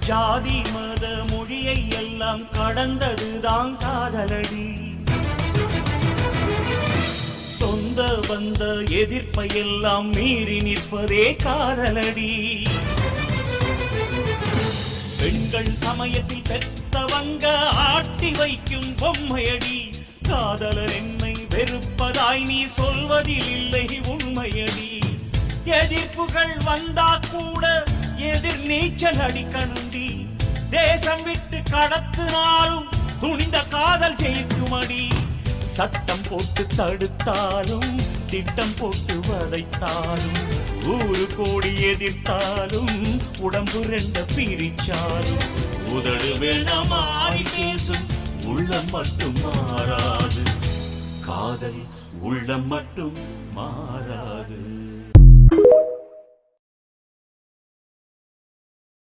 ஜாதி மத மொழியை எல்லாம் கடந்ததுதான் காதலடி. சொந்த வந்த எதிர்ப்பை எல்லாம் மீறி நிற்பதே காதலடி. பெண்கள் சமயத்தில் பெத்தவங்க ஆட்டி வைக்கும் பொம்மையடி. காதலர் என்னை வெறுப்பதாய் நீ சொல்வதில் இல்லை உண்மையடி. எதிர்ப்புகள் வந்தா கூட எதிர் நீச்சல் அடிக்கணுண்டி. தேசம் விட்டு கடத்தினாலும் துணிந்த காதல் ஜெயிக்குமடி. சட்டம் போட்டு தடுத்தாலும் திட்டம் போட்டு வதைத்தாலும் ஊரு கோடி எதிர்த்தாலும் உடம்பு ரெண்ட பிரிச்சாலும் உதடு வேணா மாறி பேசும் உள்ளம் மட்டும் மாறாது. காதல் உள்ளம் மட்டும் மாறாது.